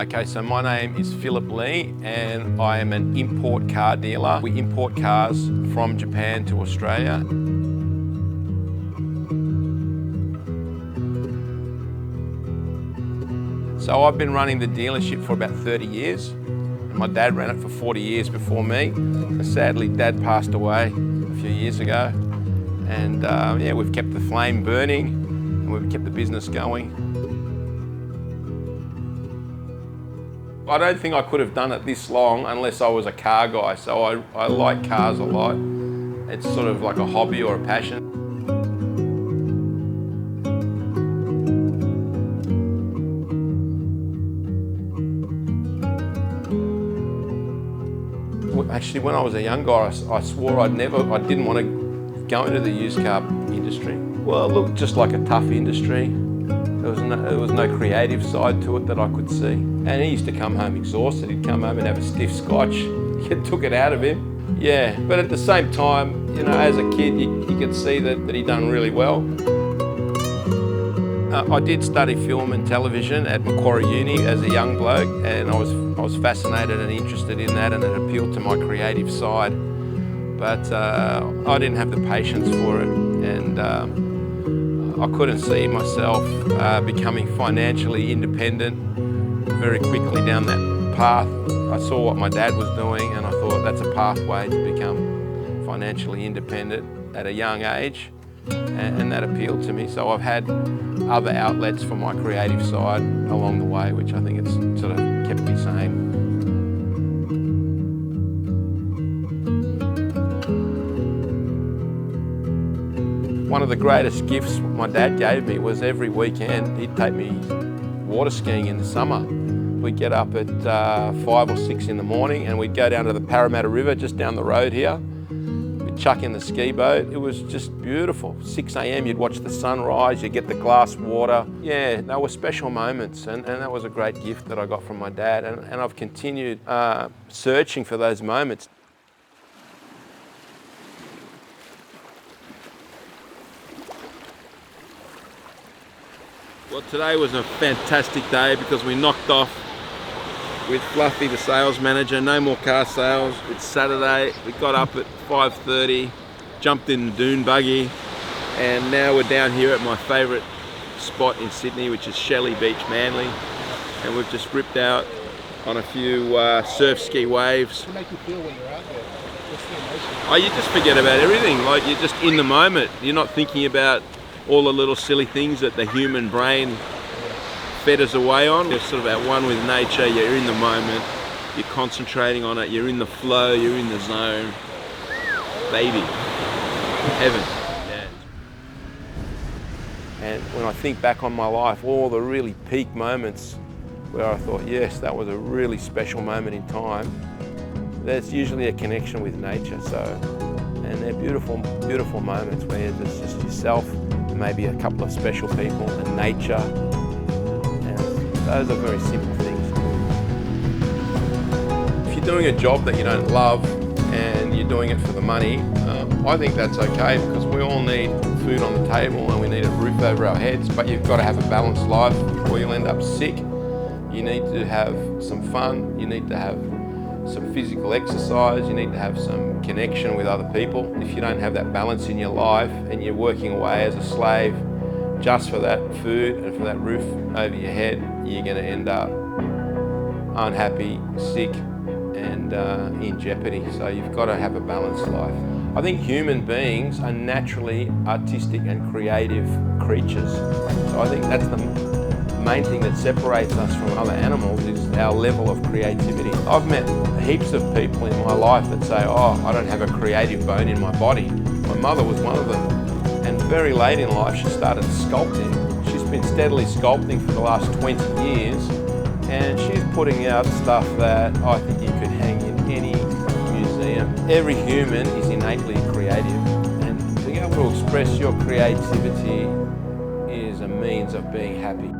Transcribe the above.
Okay, so my name is Philip Lee and I am an import car dealer. We import cars from Japan to Australia. So I've been running the dealership for about 30 years. My dad ran it for 40 years before me. Sadly, Dad passed away a few years ago. And yeah, we've kept the flame burning and we've kept the business going. I don't think I could have done it this long unless I was a car guy. So I like cars a lot. It's sort of like a hobby or a passion. Actually, when I was a young guy, I swore I didn't want to go into the used car industry. Well, it looked just like a tough industry. There was no creative side to it that I could see. And he used to come home exhausted. He'd come home and have a stiff scotch. It took it out of him. Yeah, but at the same time, you know, as a kid, you could see that he'd done really well. I did study film and television at Macquarie Uni as a young bloke, and I was fascinated and interested in that, and it appealed to my creative side. But I didn't have the patience for it, and I couldn't see myself becoming financially independent very quickly down that path. I saw what my dad was doing, and I thought that's a pathway to become financially independent at a young age. And that appealed to me. So I've had other outlets for my creative side along the way, which I think it's sort of kept me sane. One of the greatest gifts my dad gave me was every weekend he'd take me water skiing in the summer. We'd get up at 5 or 6 in the morning and we'd go down to the Parramatta River just down the road here. Chuck in the ski boat. It was just beautiful. 6 a.m. you'd watch the sunrise, you'd get the glass water. Yeah, they were special moments, and that was a great gift that I got from my dad, and I've continued searching for those moments. Well, today was a fantastic day because we knocked off with Fluffy, the sales manager. No more car sales. It's Saturday. We got up at 5:30, jumped in the dune buggy, and now we're down here at my favourite spot in Sydney, which is Shelley Beach, Manly. And we've just ripped out on a few surf ski waves. What do you make you feel when you're out there? What's the emotion? Oh, you just forget about everything. Like, you're just in the moment. You're not thinking about all the little silly things that the human brain fetters away on. You're sort of at one with nature, you're in the moment, you're concentrating on it, you're in the flow, you're in the zone. Baby, heaven. Yeah. And when I think back on my life, all the really peak moments where I thought, yes, that was a really special moment in time, there's usually a connection with nature. So, and they're beautiful, beautiful moments where there's just yourself, and maybe a couple of special people, and nature. Those are very simple things. If you're doing a job that you don't love and you're doing it for the money, I think that's okay, because we all need food on the table and we need a roof over our heads, but you've got to have a balanced life or you'll end up sick. You need to have some fun, you need to have some physical exercise, you need to have some connection with other people. If you don't have that balance in your life and you're working away as a slave just for that food and for that roof over your head, you're going to end up unhappy, sick, and in jeopardy. So you've got to have a balanced life. I think human beings are naturally artistic and creative creatures. So I think that's the main thing that separates us from other animals, is our level of creativity. I've met heaps of people in my life that say, oh, I don't have a creative bone in my body. My mother was one of them. And very late in life, she started sculpting. She's been steadily sculpting for the last 20 years, and she's putting out stuff that I think you could hang in any museum. Every human is innately creative, and being able to express your creativity is a means of being happy.